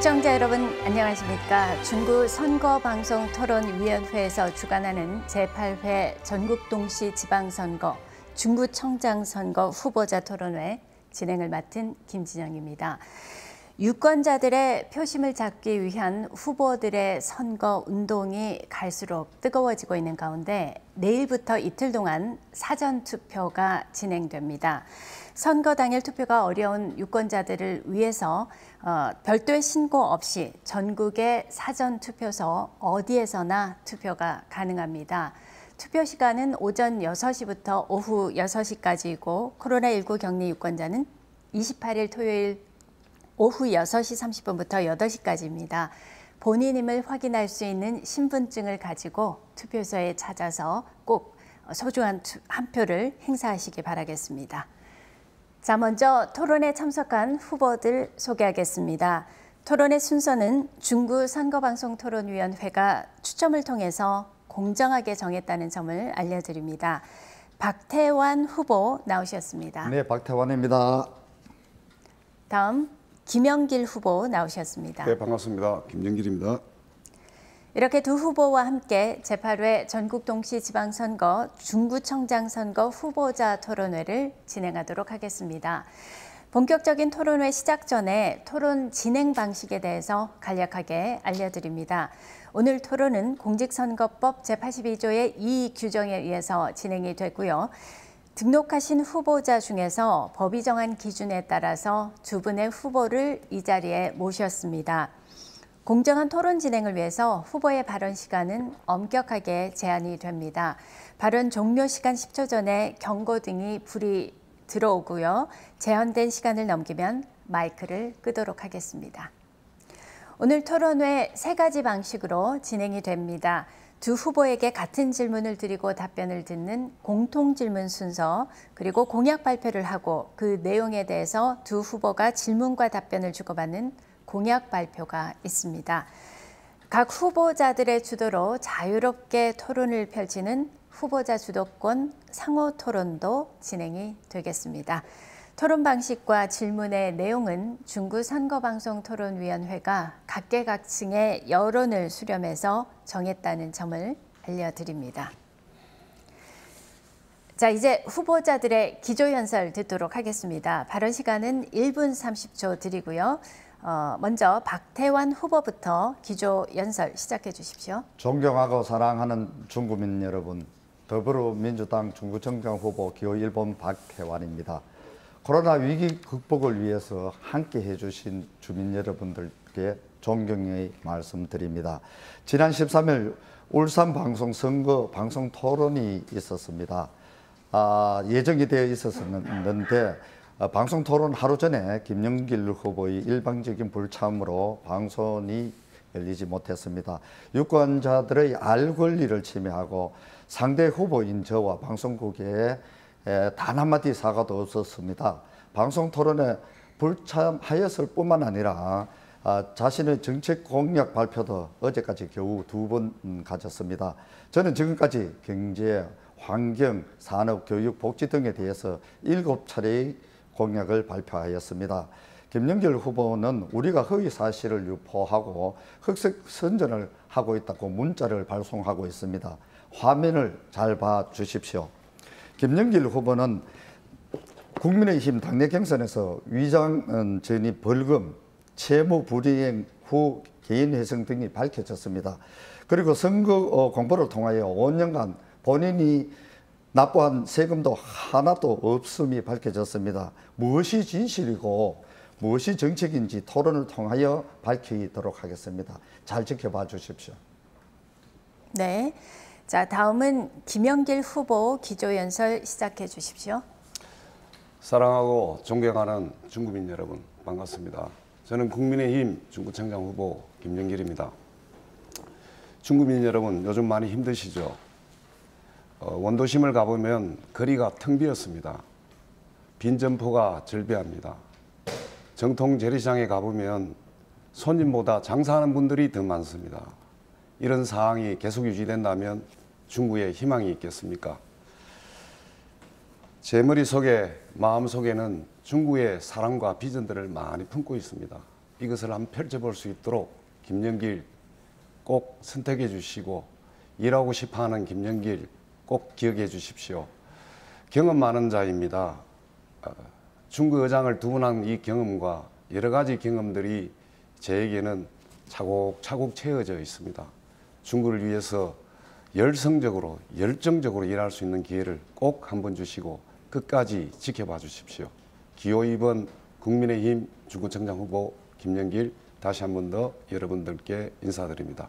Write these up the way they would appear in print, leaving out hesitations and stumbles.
시청자 여러분 안녕하십니까. 중구 선거방송토론위원회에서 주관하는 제8회 전국동시 지방선거 중구청장 선거 후보자 토론회 진행을 맡은 김진영입니다. 유권자들의 표심을 잡기 위한 후보들의 선거 운동이 갈수록 뜨거워지고 있는 가운데 내일부터 이틀 동안 사전투표가 진행됩니다. 선거 당일 투표가 어려운 유권자들을 위해서 별도의 신고 없이 전국의 사전투표소 어디에서나 투표가 가능합니다. 투표 시간은 오전 6시부터 오후 6시까지이고 코로나19 격리 유권자는 28일 토요일 오후 6시 30분부터 8시까지입니다. 본인임을 확인할 수 있는 신분증을 가지고 투표소에 찾아서 꼭 소중한 한 표를 행사하시기 바라겠습니다. 자, 먼저 토론에 참석한 후보들 소개하겠습니다. 토론의 순서는 중구 선거방송토론위원회가 추첨을 통해서 공정하게 정했다는 점을 알려드립니다. 박태환 후보 나오셨습니다. 네, 박태환입니다. 다음 김영길 후보 나오셨습니다. 네, 반갑습니다. 김영길입니다. 이렇게 두 후보와 함께 제8회 전국동시지방선거 중구청장 선거 후보자 토론회를 진행하도록 하겠습니다. 본격적인 토론회 시작 전에 토론 진행 방식에 대해서 간략하게 알려드립니다. 오늘 토론은 공직선거법 제82조의 2 규정에 의해서 진행이 되고요. 등록하신 후보자 중에서 법이 정한 기준에 따라서 두 분의 후보를 이 자리에 모셨습니다. 공정한 토론 진행을 위해서 후보의 발언 시간은 엄격하게 제한이 됩니다. 발언 종료 시간 10초 전에 경고등이 불이 들어오고요. 제한된 시간을 넘기면 마이크를 끄도록 하겠습니다. 오늘 토론회 3가지 방식으로 진행이 됩니다. 두 후보에게 같은 질문을 드리고 답변을 듣는 공통질문 순서, 그리고 공약 발표를 하고 그 내용에 대해서 두 후보가 질문과 답변을 주고받는 공약 발표가 있습니다. 각 후보자들의 주도로 자유롭게 토론을 펼치는 후보자 주도권 상호 토론도 진행이 되겠습니다. 토론 방식과 질문의 내용은 중구 선거방송토론위원회가 각계각층의 여론을 수렴해서 정했다는 점을 알려드립니다. 자, 이제 후보자들의 기조연설 듣도록 하겠습니다. 발언 시간은 1분 30초 드리고요. 먼저 박태환 후보부터 기조연설 시작해 주십시오. 존경하고 사랑하는 중구민 여러분, 더불어민주당 중구청장 후보 기호 1번 박태환입니다. 코로나 위기 극복을 위해서 함께 해주신 주민 여러분들께 존경의 말씀드립니다. 지난 13일 울산 방송 선거 방송 토론이 있었습니다. 예정이 되어 있었는데 방송 토론 하루 전에 김영길 후보의 일방적인 불참으로 방송이 열리지 못했습니다. 유권자들의 알 권리를 침해하고 상대 후보인 저와 방송국에 단 한마디 사과도 없었습니다. 방송 토론에 불참하였을 뿐만 아니라 자신의 정책 공약 발표도 어제까지 겨우 2번 가졌습니다. 저는 지금까지 경제, 환경, 산업, 교육, 복지 등에 대해서 7차례의 공약을 발표하였습니다. 김영길 후보는 우리가 허위 사실을 유포하고 흑색 선전을 하고 있다고 문자를 발송하고 있습니다. 화면을 잘 봐주십시오. 김영길 후보는 국민의힘 당내 경선에서 위장 전입 벌금, 채무 불이행 후 개인 회생 등이 밝혀졌습니다. 그리고 선거 공보를 통하여 5년간 본인이 납부한 세금도 하나도 없음이 밝혀졌습니다. 무엇이 진실이고 무엇이 정책인지 토론을 통하여 밝히도록 하겠습니다. 잘 지켜봐 주십시오. 네. 자, 다음은 김영길 후보 기조연설 시작해 주십시오. 사랑하고 존경하는 중구민 여러분, 반갑습니다. 저는 국민의힘 중구청장 후보 김영길입니다. 중구민 여러분, 요즘 많이 힘드시죠? 원도심을 가보면 거리가 텅 비었습니다. 빈 점포가 절비합니다. 정통 재래시장에 가보면 손님보다 장사하는 분들이 더 많습니다. 이런 상황이 계속 유지된다면 중구에 희망이 있겠습니까? 제 머릿속에, 마음속에는 중구의 사랑과 비전들을 많이 품고 있습니다. 이것을 한번 펼쳐볼 수 있도록 김영길 꼭 선택해 주시고 일하고 싶어하는 김영길 꼭 기억해 주십시오. 경험 많은 자입니다. 중구 의장을 두 번 한 이 경험과 여러 가지 경험들이 저에게는 차곡차곡 채워져 있습니다. 중구를 위해서 열성적으로 열정적으로 일할 수 있는 기회를 꼭 한번 주시고 끝까지 지켜봐 주십시오. 기호 2번 국민의힘 중구청장 후보 김영길 다시 한 번 더 여러분들께 인사드립니다.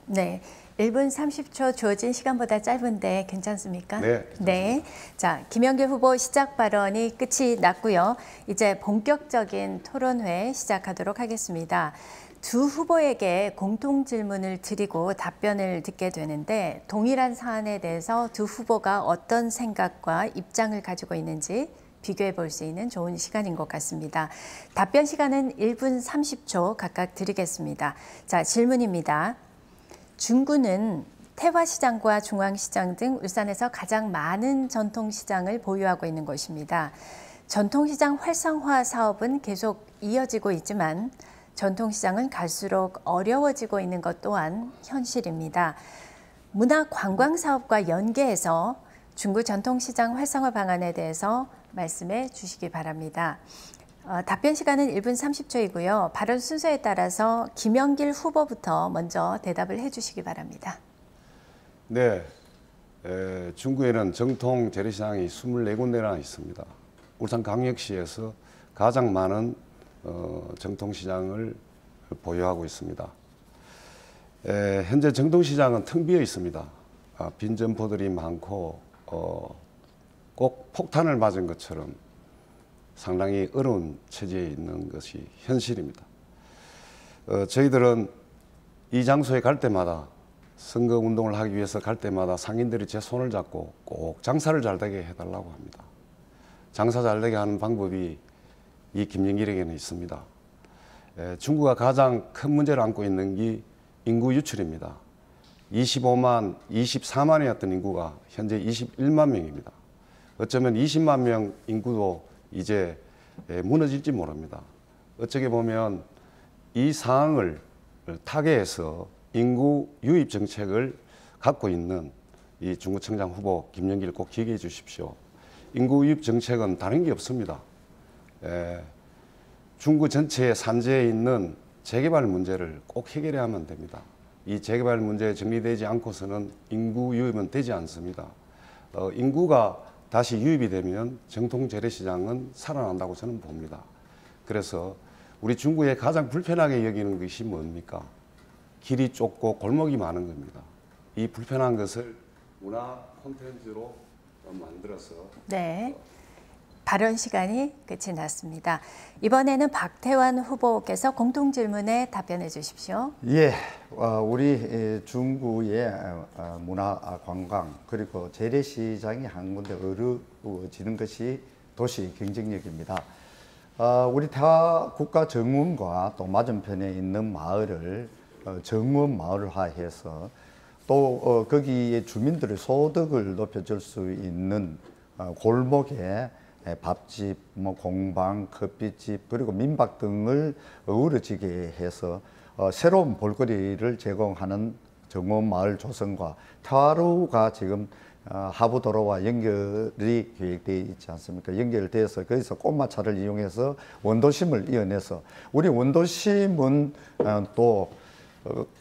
네, 1분 30초 주어진 시간보다 짧은데 괜찮습니까? 네, 괜찮습니다. 네. 자, 김영길 후보 시작 발언이 끝이 났고요. 이제 본격적인 토론회 시작하도록 하겠습니다. 두 후보에게 공통 질문을 드리고 답변을 듣게 되는데 동일한 사안에 대해서 두 후보가 어떤 생각과 입장을 가지고 있는지 비교해 볼 수 있는 좋은 시간인 것 같습니다. 답변 시간은 1분 30초 각각 드리겠습니다. 자, 질문입니다. 중구는 태화시장과 중앙시장 등 울산에서 가장 많은 전통시장을 보유하고 있는 곳입니다. 전통시장 활성화 사업은 계속 이어지고 있지만 전통시장은 갈수록 어려워지고 있는 것 또한 현실입니다. 문화관광사업과 연계해서 중구 전통시장 활성화 방안에 대해서 말씀해 주시기 바랍니다. 답변 시간은 1분 30초이고요. 발언 순서에 따라서 김영길 후보부터 먼저 대답을 해 주시기 바랍니다. 네, 중구에는 정통 재래시장이 24군데나 있습니다. 울산광역시에서 가장 많은 정통시장을 보유하고 있습니다. 현재 정통시장은 텅 비어 있습니다. 빈 점포들이 많고 꼭 폭탄을 맞은 것처럼 상당히 어려운 처지에 있는 것이 현실입니다. 저희들은 이 장소에 갈 때마다 선거운동을 하기 위해서 갈 때마다 상인들이 제 손을 잡고 꼭 장사를 잘 되게 해달라고 합니다. 장사 잘 되게 하는 방법이 이 김영길에게는 있습니다. 중구가 가장 큰 문제를 안고 있는 게 인구 유출입니다. 25만, 24만이었던 인구가 현재 21만 명입니다. 어쩌면 20만 명 인구도 이제 무너질지 모릅니다. 어떻게 보면 이 상황을 타개해서 인구 유입 정책을 갖고 있는 이 중구청장 후보 김영길 꼭 기억해 주십시오. 인구 유입 정책은 다른 게 없습니다. 중구 전체의 산지에 있는 재개발 문제를 꼭 해결해야 하면 됩니다. 이 재개발 문제 정리되지 않고서는 인구 유입은 되지 않습니다. 인구가 다시 유입이 되면 정통 재래시장은 살아난다고 저는 봅니다. 그래서 우리 중구에 가장 불편하게 여기는 것이 뭡니까? 길이 좁고 골목이 많은 겁니다. 이 불편한 것을 문화 콘텐츠로 만들어서 네. 발언 시간이 끝이 났습니다. 이번에는 박태환 후보께서 공통 질문에 답변해 주십시오. 예, 우리 중구의 문화 관광 그리고 재래시장이 한 군데 어우러지는 것이 도시 경쟁력입니다. 우리 태화 국가정원과 또 맞은편에 있는 마을을 정원 마을화해서 또 거기에 주민들의 소득을 높여줄 수 있는 골목에 밥집, 공방, 커피집 그리고 민박 등을 어우러지게 해서 새로운 볼거리를 제공하는 정원마을 조성과 태화로가 지금 하부도로와 연결이 계획되어 있지 않습니까? 연결돼서 거기서 꽃마차를 이용해서 원도심을 이어내서 우리 원도심은 또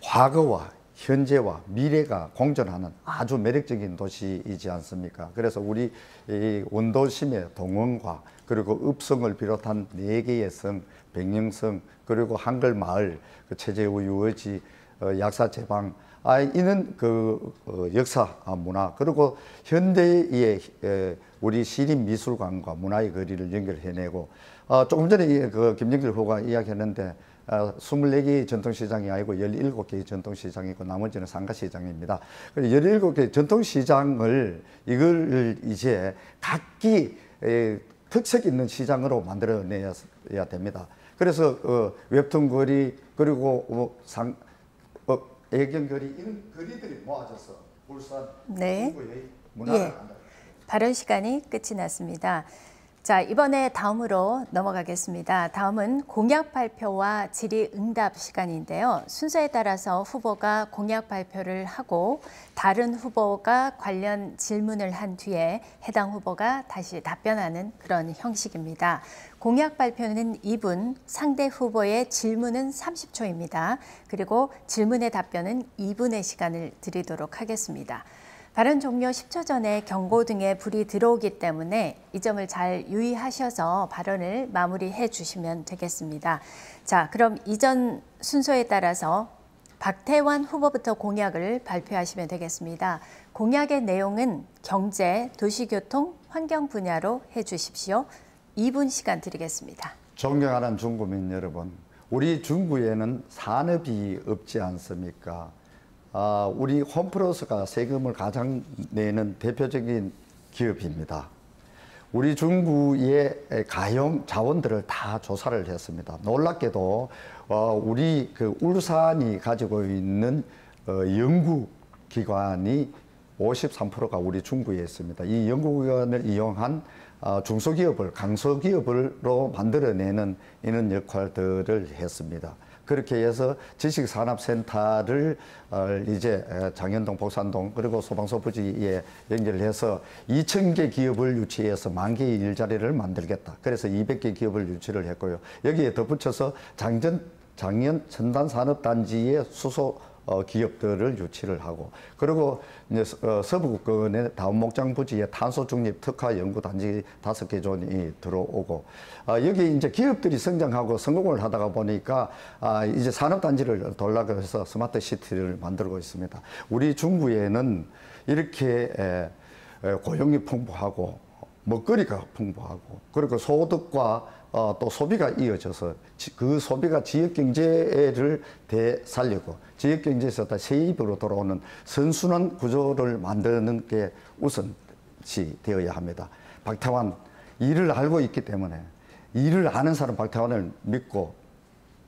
과거와 현재와 미래가 공존하는 아주 매력적인 도시이지 않습니까? 그래서 우리 이 원도심의 동원과 그리고 읍성을 비롯한 4개의 성, 백령성 그리고 한글마을, 최재우 유어지, 약사제방 이는 그 역사 문화 그리고 현대의 우리 시립미술관과 문화의 거리를 연결해내고 조금 전에 그 김영길 후보가 이야기했는데 24개의 전통시장이 아니고 17개의 전통시장이고 나머지는 상가시장입니다. 17개의 전통시장을 이걸 이제 각기 특색 있는 시장으로 만들어내야 됩니다. 그래서 웹툰 거리 그리고 애견거리 이런 거리들이 모아져서 울산 네. 중구의 문화를 발언 시간이 끝이 났습니다. 자, 이번에 다음으로 넘어가겠습니다. 다음은 공약 발표와 질의응답 시간인데요. 순서에 따라서 후보가 공약 발표를 하고 다른 후보가 관련 질문을 한 뒤에 해당 후보가 다시 답변하는 그런 형식입니다. 공약 발표는 2분, 상대 후보의 질문은 30초입니다. 그리고 질문의 답변은 2분의 시간을 드리도록 하겠습니다. 발언 종료 10초 전에 경고등에 불이 들어오기 때문에 이 점을 잘 유의하셔서 발언을 마무리해 주시면 되겠습니다. 자, 그럼 이전 순서에 따라서 박태환 후보부터 공약을 발표하시면 되겠습니다. 공약의 내용은 경제, 도시교통, 환경 분야로 해 주십시오. 2분 시간 드리겠습니다. 존경하는 중구민 여러분, 우리 중구에는 산업이 없지 않습니까? 우리 홈플러스가 세금을 가장 내는 대표적인 기업입니다. 우리 중구의 가용 자원들을 다 조사를 했습니다. 놀랍게도 우리 그 울산이 가지고 있는 연구기관이 53%가 우리 중구에 있습니다. 이 연구기관을 이용한 중소기업을 강소기업으로 만들어내는 이런 역할들을 했습니다. 그렇게 해서 지식산업센터를 이제 장현동, 복산동 그리고 소방서부지에 연결해서 2,000개 기업을 유치해서 10,000개의 일자리를 만들겠다. 그래서 200개 기업을 유치를 했고요. 여기에 덧붙여서 장년 첨단산업단지의 수소 기업들을 유치를 하고, 그리고 이제 서부권의 다운목장 부지에 탄소 중립 특화 연구 단지 5개 존이 들어오고, 여기 이제 기업들이 성장하고 성공을 하다가 보니까 이제 산업 단지를 돌라고 해서 스마트 시티를 만들고 있습니다. 우리 중구에는 이렇게 고용이 풍부하고 먹거리가 풍부하고, 그리고 소득과 또 소비가 이어져서 그 소비가 지역 경제를 되살리고 지역 경제에서 다 세입으로 돌아오는 선순환 구조를 만드는 게 우선시 되어야 합니다. 박태환 일을 알고 있기 때문에 일을 아는 사람 박태환을 믿고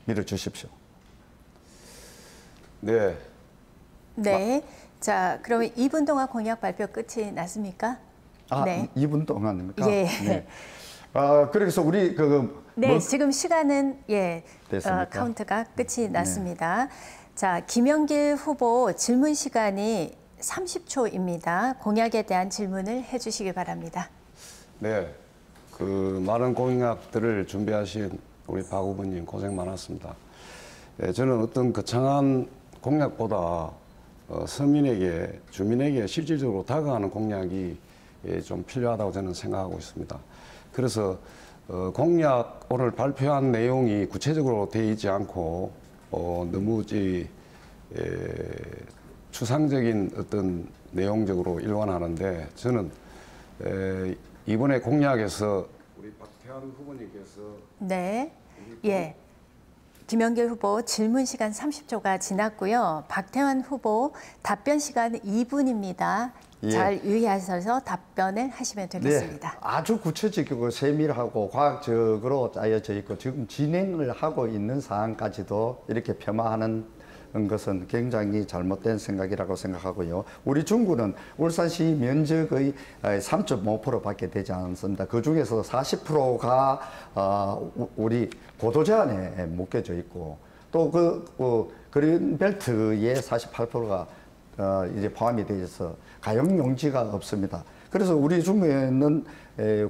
밀어주십시오. 네. 네. 자, 그러면 2분 동안 공약 발표 끝이 났습니까? 네. 2분 동안입니까? 예. 네. 그래서 우리 네, 지금 시간은 됐습니까? 카운트가 끝이 났습니다. 자, 김영길 후보 질문 시간이 30초입니다. 공약에 대한 질문을 해주시기 바랍니다. 네, 그 많은 공약들을 준비하신 우리 박 후보님 고생 많았습니다. 저는 어떤 거창한 공약보다 서민에게, 주민에게 실질적으로 다가가는 공약이 좀 필요하다고 저는 생각하고 있습니다. 그래서 공약 오늘 발표한 내용이 구체적으로 되어 있지 않고 너무 추상적인 어떤 내용적으로 일관하는데, 저는 이번에 공약에서 우리 박태환 후보님께서 네, 예. 김영길 후보 질문 시간 30초가 지났고요. 박태환 후보 답변 시간 2분입니다. 예. 잘 유의하셔서 답변을 하시면 되겠습니다. 네, 아주 구체적이고 세밀하고 과학적으로 짜여져 있고 지금 진행을 하고 있는 사안까지도 이렇게 폄하하는 것은 굉장히 잘못된 생각이라고 생각하고요. 우리 중구는 울산시 면적의 3.5%밖에 되지 않습니다. 그 중에서 40%가 우리 고도 제한에 묶여져 있고, 또 그린벨트의 48%가 이제 포함이 되어 있어 가용 용지가 없습니다. 그래서 우리 중구에는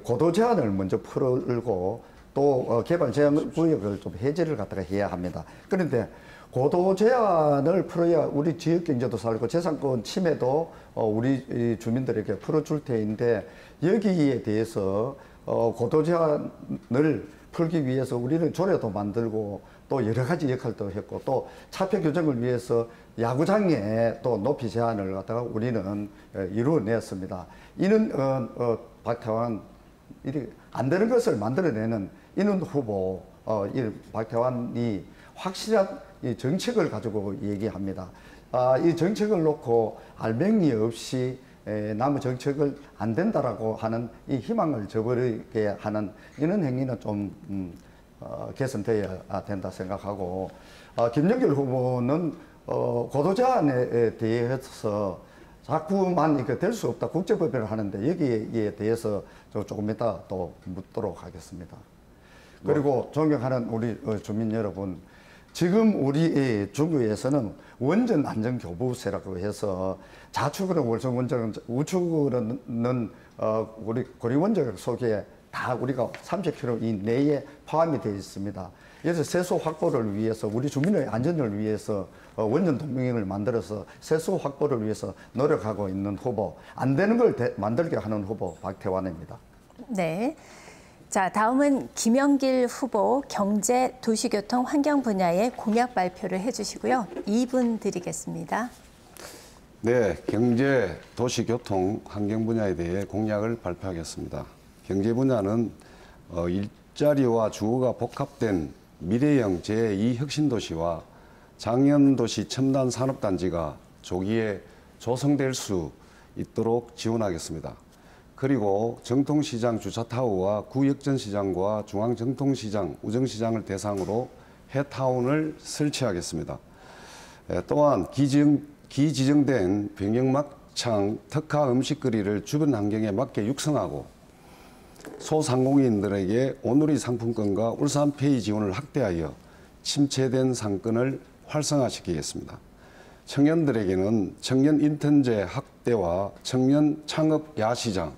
고도 제한을 먼저 풀고 또 개발 제한 구역을 좀 해제를 갖다가 해야 합니다. 그런데 고도 제한을 풀어야 우리 지역 경제도 살고 재산권 침해도 우리 주민들에게 풀어줄 테인데, 여기에 대해서 고도 제한을 풀기 위해서 우리는 조례도 만들고 또 여러 가지 역할도 했고, 또 차표 규정을 위해서 야구장에 또 높이 제한을 갖다가 우리는 이루어냈습니다. 이는 박태환 안 되는 것을 만들어내는 이는 후보 박태환이 확실한 이 정책을 가지고 얘기합니다. 이 정책을 놓고 알맹이 없이 남의 정책을 안 된다라고 하는 이 희망을 저버리게 하는 이런 행위는 좀 개선되어야 된다 생각하고, 김영길 후보는 고도 제한에 대해서 자꾸만 이렇게 될 수 없다 국제법회를 하는데 여기에 대해서 조금 이따 또 묻도록 하겠습니다. 그리고 존경하는 우리 주민 여러분, 지금 우리 중국에서는 원전 안전 교부세라고 해서 자축으로는 월성 원전, 우측으로는 우리 고리 원전 속에 다 우리가 30km 이내에 포함이 되어 있습니다. 그래서 세수 확보를 위해서 우리 주민의 안전을 위해서 원전 동맹을 만들어서 세수 확보를 위해서 노력하고 있는 후보, 안 되는 걸 만들게 하는 후보 박태환입니다. 네. 자, 다음은 김영길 후보 경제, 도시교통, 환경 분야의 공약 발표를 해주시고요. 2분 드리겠습니다. 네, 경제, 도시교통, 환경 분야에 대해 공약을 발표하겠습니다. 경제 분야는 일자리와 주거가 복합된 미래형 제2 혁신도시와 장년도시 첨단 산업단지가 조기에 조성될 수 있도록 지원하겠습니다. 그리고 정통시장 주차타워와 구역전시장과 중앙정통시장, 우정시장을 대상으로 해타운을 설치하겠습니다. 또한 기지정된 병영막창 특화 음식거리를 주변 환경에 맞게 육성하고 소상공인들에게 오누리 상품권과 울산페이 지원을 확대하여 침체된 상권을 활성화시키겠습니다. 청년들에게는 청년 인턴제 확대와 청년 창업 야시장,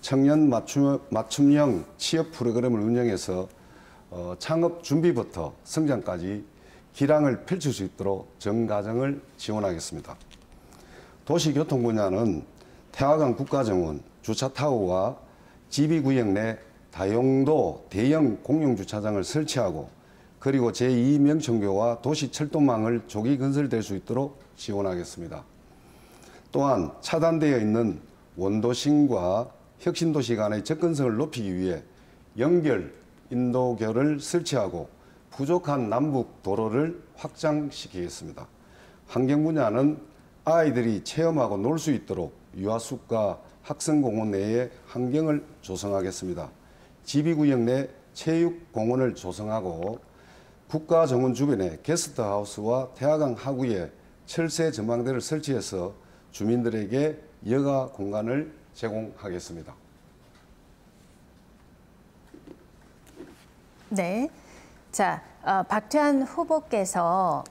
청년 맞춤형 취업 프로그램을 운영해서 창업 준비부터 성장까지 기량을 펼칠 수 있도록 전가정을 지원하겠습니다. 도시교통 분야는 태화강 국가정원, 주차타워와 지비구역 내 다용도 대형 공용주차장을 설치하고 그리고 제2명천교와 도시철도망을 조기 건설될 수 있도록 지원하겠습니다. 또한 차단되어 있는 원도심과 혁신도시 간의 접근성을 높이기 위해 연결 인도교를 설치하고 부족한 남북 도로를 확장시키겠습니다. 환경 분야는 아이들이 체험하고 놀 수 있도록 유아숲과 학생공원 내에 환경을 조성하겠습니다. 지비구역 내 체육공원을 조성하고 국가정원 주변에 게스트하우스와 태화강 하구에 철새 전망대를 설치해서 주민들에게 여가 공간을 제공하겠습니다. 네. 자, 박태환 후보께서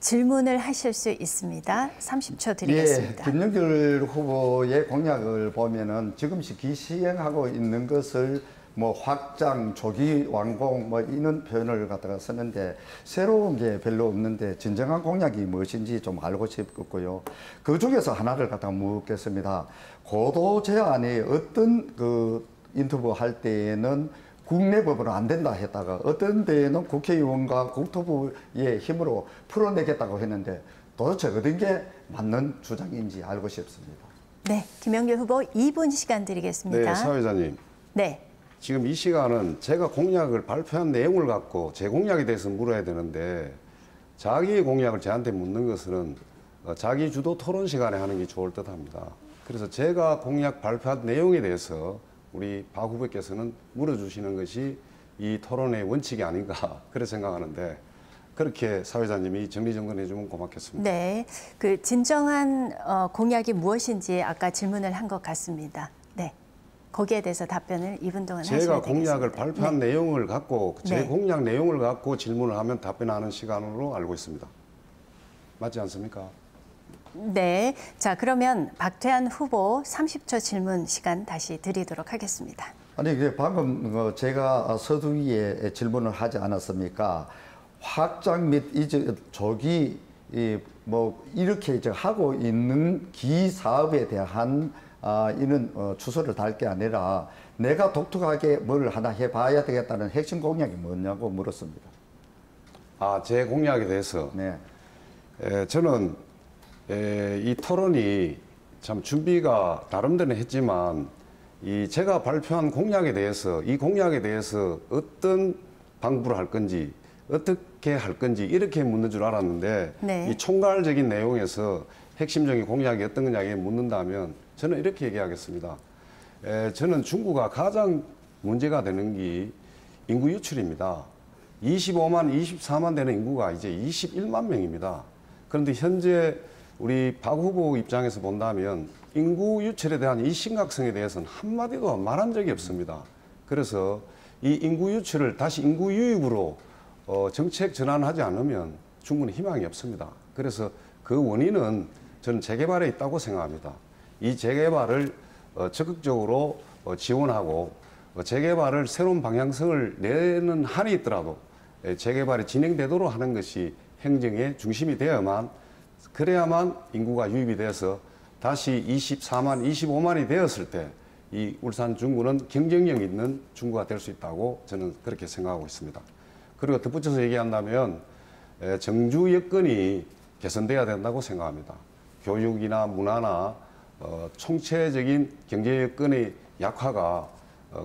질문을 하실 수 있습니다. 30초 드리겠습니다. 예, 김영길 후보의 공약을 보면은 지금 시행하고 있는 것을 뭐 확장, 조기 완공 뭐 이런 표현을 갖다가 쓰는데 새로운 게 별로 없는데 진정한 공약이 무엇인지 좀 알고 싶고요. 그 중에서 하나를 갖다가 묻겠습니다. 고도 제한이 어떤 인터뷰 할 때에는 국내법으로 안 된다 했다가 어떤 데에는 국회의원과 국토부의 힘으로 풀어내겠다고 했는데 도대체 어떤 게 맞는 주장인지 알고 싶습니다. 네, 김영길 후보 2분 시간 드리겠습니다. 네, 사회자님. 네. 지금 이 시간은 제가 공약을 발표한 내용을 갖고 제 공약에 대해서 물어야 되는데 자기의 공약을 저한테 묻는 것은 자기 주도 토론 시간에 하는 게 좋을 듯 합니다. 그래서 제가 공약 발표한 내용에 대해서 우리 박 후보께서는 물어주시는 것이 이 토론의 원칙이 아닌가 그렇게 생각하는데 그렇게 사회자님이 정리정돈해 주면 고맙겠습니다. 네, 그 진정한 공약이 무엇인지 아까 질문을 한 것 같습니다. 네, 거기에 대해서 답변을 2분 동안 하셔야 되겠습니다. 제가 공약을 발표한 내용을 갖고 제 공약 내용을 갖고 질문을 하면 답변하는 시간으로 알고 있습니다. 맞지 않습니까? 네, 자 그러면 박태환 후보 30초 질문 시간 다시 드리도록 하겠습니다. 아니 방금 제가 서두위에 질문을 하지 않았습니까? 확장 및 이제 조기 뭐 이렇게 이제 하고 있는 기 사업에 대한 이는 주소를 달 게 아니라 내가 독특하게 뭘 하나 해봐야 되겠다는 핵심 공약이 뭐냐고 물었습니다. 제 공약에 대해서. 네. 저는 이 토론이 참 준비가 나름대로 했지만 제가 발표한 공약에 대해서 이 공약에 대해서 어떤 방법을 할 건지 어떻게 할 건지 이렇게 묻는 줄 알았는데 이 총괄적인 내용에서 핵심적인 공약이 어떤 거냐에 묻는다면 저는 이렇게 얘기하겠습니다. 저는 중국가 가장 문제가 되는 게 인구 유출입니다. 25만, 24만 되는 인구가 이제 21만 명입니다. 그런데 현재 우리 박 후보 입장에서 본다면 인구 유출에 대한 이 심각성에 대해서는 한마디도 말한 적이 없습니다. 그래서 이 인구 유출을 다시 인구 유입으로 정책 전환하지 않으면 충분히 희망이 없습니다. 그래서 그 원인은 저는 재개발에 있다고 생각합니다. 이 재개발을 적극적으로 지원하고 재개발을 새로운 방향성을 내는 한이 있더라도 재개발이 진행되도록 하는 것이 행정의 중심이 되어야만 그래야만 인구가 유입이 되어서 다시 24만, 25만이 되었을 때 이 울산 중구는 경쟁력 있는 중구가 될 수 있다고 저는 그렇게 생각하고 있습니다. 그리고 덧붙여서 얘기한다면 정주 여건이 개선돼야 된다고 생각합니다. 교육이나 문화나 총체적인 경제 여건의 약화가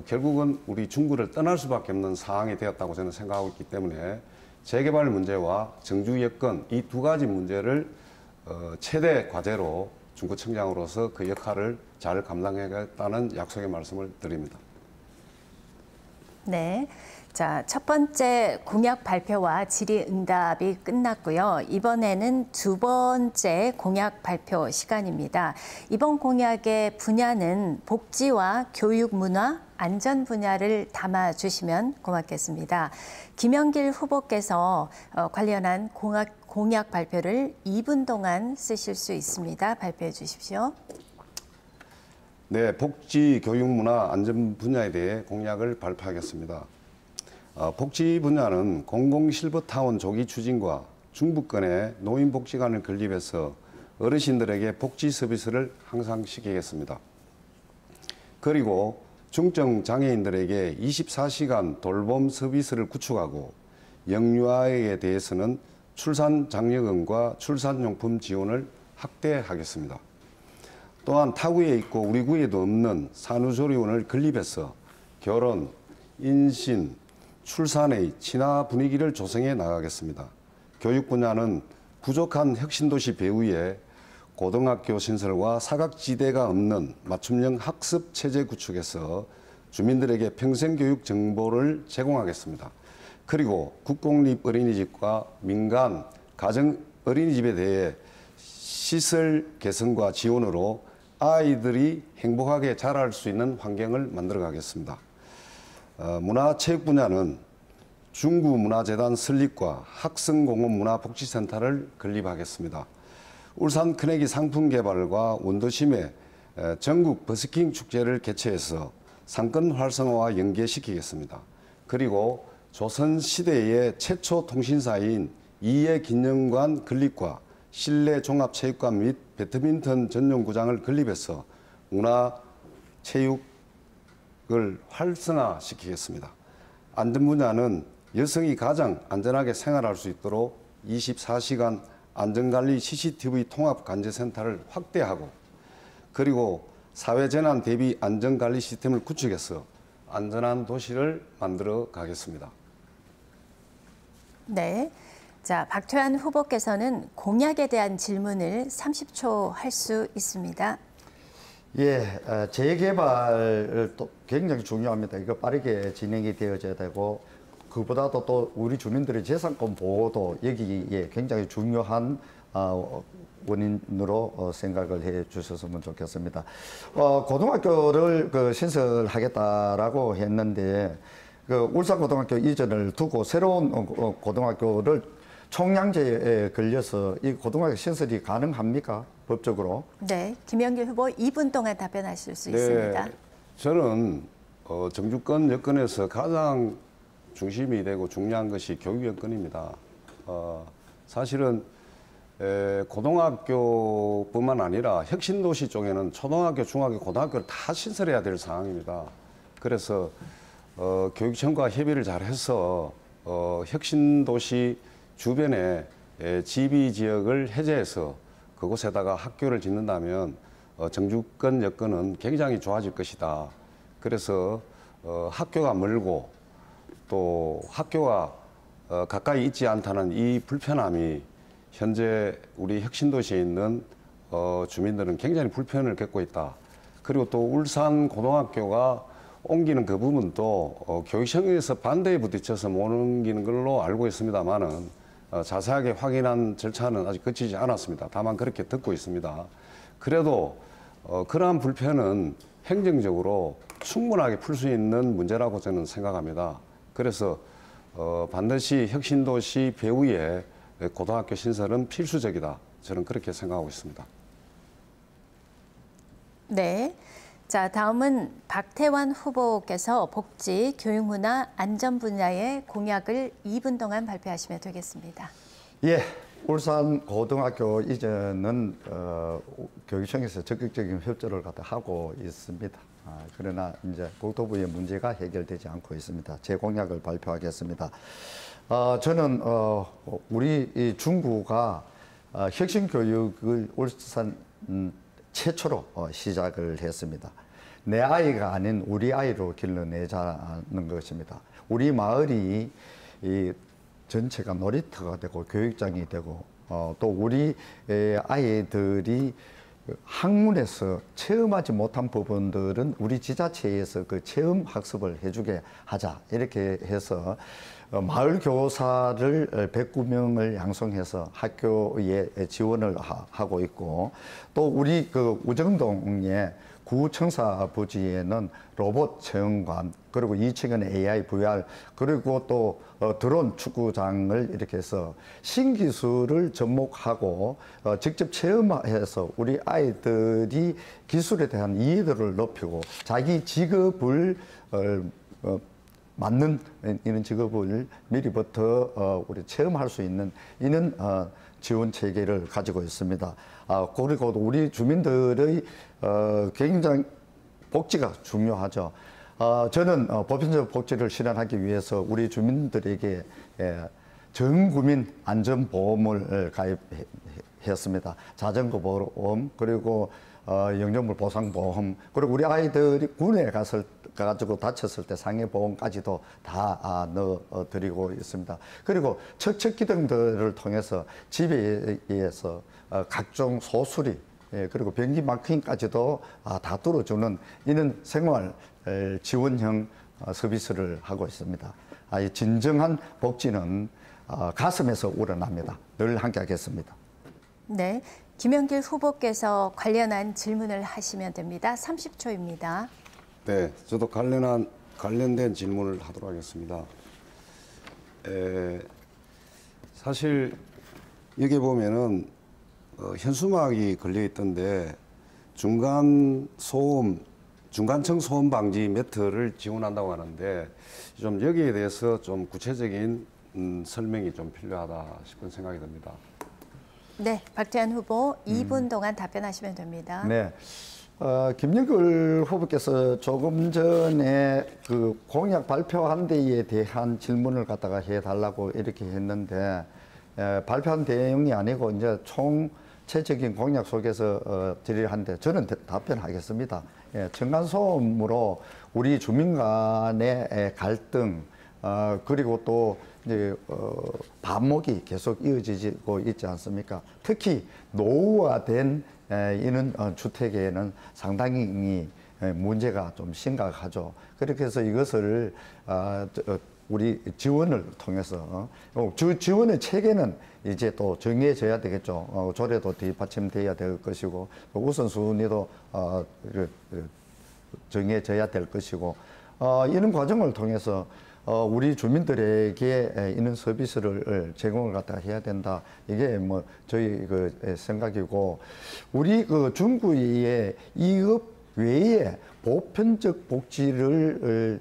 결국은 우리 중구를 떠날 수밖에 없는 상황이 되었다고 저는 생각하고 있기 때문에 재개발 문제와 정주 여건 이 두 가지 문제를 최대 과제로 중구청장으로서 그 역할을 잘 감당하겠다는 약속의 말씀을 드립니다. 네. 자, 첫 번째 공약 발표와 질의응답이 끝났고요. 이번에는 두 번째 공약 발표 시간입니다. 이번 공약의 분야는 복지와 교육 문화, 안전 분야를 담아주시면 고맙겠습니다. 김영길 후보께서 관련한 공약 발표를 2분 동안 쓰실 수 있습니다. 발표해 주십시오. 네, 복지, 교육, 문화, 안전 분야에 대해 공약을 발표하겠습니다. 복지 분야는 공공실버타운 조기 추진과 중부권의 노인복지관을 건립해서 어르신들에게 복지 서비스를 향상시키겠습니다. 그리고 중증 장애인들에게 24시간 돌봄 서비스를 구축하고 영유아에 대해서는 출산 장려금과 출산용품 지원을 확대하겠습니다. 또한 타구에 있고 우리 구에도 없는 산후조리원을 건립해서 결혼, 임신, 출산의 친화 분위기를 조성해 나가겠습니다. 교육 분야는 부족한 혁신도시 배후에 고등학교 신설과 사각지대가 없는 맞춤형 학습 체제 구축해서 주민들에게 평생교육 정보를 제공하겠습니다. 그리고 국공립 어린이집과 민간 가정 어린이집에 대해 시설 개선과 지원으로 아이들이 행복하게 자랄 수 있는 환경을 만들어 가겠습니다. 문화체육 분야는 중구문화재단 설립과 학생공원문화복지센터를 건립하겠습니다. 울산 큰애기 상품 개발과 원도심에 전국 버스킹 축제를 개최해서 상권 활성화와 연계시키겠습니다. 그리고 조선시대의 최초 통신사인 이해기념관 건립과 실내 종합체육관 및 배드민턴 전용구장을 건립해서 문화체육을 활성화시키겠습니다. 안전 분야는 여성이 가장 안전하게 생활할 수 있도록 24시간 안전관리 CCTV 통합관제센터를 확대하고 그리고 사회재난 대비 안전관리 시스템을 구축해서 안전한 도시를 만들어 가겠습니다. 네. 자, 박태환 후보께서는 공약에 대한 질문을 30초 할 수 있습니다. 예, 재개발을 또 굉장히 중요합니다. 이거 빠르게 진행이 되어져야 되고 그보다도 또 우리 주민들의 재산권 보호도 여기에 굉장히 중요한 원인으로 생각을 해 주셨으면 좋겠습니다. 고등학교를 신설하겠다라고 했는데 울산고등학교 이전을 두고 새로운 고등학교를 총량제에 걸려서 이 고등학교 신설이 가능합니까? 법적으로? 네, 김영길 후보 2분 동안 답변하실 수 있습니다. 저는 정주권 여건에서 가장 중심이 되고 중요한 것이 교육 여건입니다. 사실은 고등학교뿐만 아니라 혁신도시 쪽에는 초등학교, 중학교, 고등학교를 다 신설해야 될 상황입니다. 그래서 교육청과 협의를 잘해서 혁신도시 주변에 지비 지역을 해제해서 그곳에다가 학교를 짓는다면 정주권 여건은 굉장히 좋아질 것이다. 그래서 학교가 멀고 또 학교가 가까이 있지 않다는 이 불편함이 현재 우리 혁신도시에 있는 주민들은 굉장히 불편을 겪고 있다. 그리고 또 울산 고등학교가 옮기는 그 부분도 교육청에서 반대에 부딪혀서 못 옮기는 걸로 알고 있습니다만은 자세하게 확인한 절차는 아직 거치지 않았습니다. 다만 그렇게 듣고 있습니다. 그래도 그러한 불편은 행정적으로 충분하게 풀 수 있는 문제라고 저는 생각합니다. 그래서 반드시 혁신도시 배후에 고등학교 신설은 필수적이다. 저는 그렇게 생각하고 있습니다. 네. 자, 다음은 박태환 후보께서 복지, 교육문화, 안전 분야의 공약을 2분 동안 발표하시면 되겠습니다. 예, 울산 고등학교 이전은 교육청에서 적극적인 협조를 하고 있습니다. 그러나 이제 국토부의 문제가 해결되지 않고 있습니다. 제 공약을 발표하겠습니다. 저는 우리 이 중구가 혁신 교육을 울산 최초로 시작을 했습니다. 내 아이가 아닌 우리 아이로 길러내자는 것입니다. 우리 마을이 이 전체가 놀이터가 되고 교육장이 되고 또 우리 아이들이 학문에서 체험하지 못한 부분들은 우리 지자체에서 그 체험 학습을 해주게 하자 이렇게 해서 마을 교사를 109명을 양성해서 학교에 지원을 하고 있고 또 우리 그 우정동에 구청사 부지에는 로봇 체험관 그리고 2층은 AI, VR 그리고 또 드론 축구장을 이렇게 해서 신기술을 접목하고 직접 체험해서 우리 아이들이 기술에 대한 이해도를 높이고 자기 직업을 맞는 이런 직업을 미리부터 우리 체험할 수 있는 이런 지원 체계를 가지고 있습니다. 그리고 우리 주민들의 굉장히 복지가 중요하죠. 저는 보편적 복지를 실현하기 위해서 우리 주민들에게 전국민 안전보험을 가입했습니다. 자전거 보험 그리고 영종물 보상보험 그리고 우리 아이들이 군에 가지고 다쳤을 때 상해보험까지도 다 넣어드리고 있습니다. 그리고 척척기등들을 통해서 집에서 각종 소수리 그리고 변기 마킹까지도 다 뚫어주는 이런 생활 지원형 서비스를 하고 있습니다. 진정한 복지는 가슴에서 우러납니다. 늘 함께하겠습니다. 네, 김영길 후보께서 관련한 질문을 하시면 됩니다. 30초입니다. 네, 저도 관련된 질문을 하도록 하겠습니다. 사실 여기 보면은 현수막이 걸려 있던데 중간청 소음 방지 매트를 지원한다고 하는데 좀 여기에 대해서 좀 구체적인 설명이 좀 필요하다 싶은 생각이 듭니다. 네, 박태환 후보 2분 동안 답변하시면 됩니다. 네. 김영길 후보께서 조금 전에 그 공약 발표한 데에 대한 질문을 갖다가 해달라고 이렇게 했는데 발표한 내용이 아니고 이제 총체적인 공약 속에서 드리려 하는데 저는 답변하겠습니다. 층간소음으로 우리 주민 간의 갈등 그리고 또 이제 반목이 계속 이어지고 있지 않습니까? 특히 노후화된 이런 주택에는 상당히 문제가 좀 심각하죠. 그렇게 해서 이것을 우리 지원을 통해서 지원의 체계는 이제 또 정해져야 되겠죠. 조례도 뒷받침돼야 될 것이고 우선순위도 정해져야 될 것이고 이런 과정을 통해서 우리 주민들에게 이런 서비스를 제공을 갖다 해야 된다. 이게 뭐 저희 그 생각이고 우리 그 중구의 이업 외에 보편적 복지를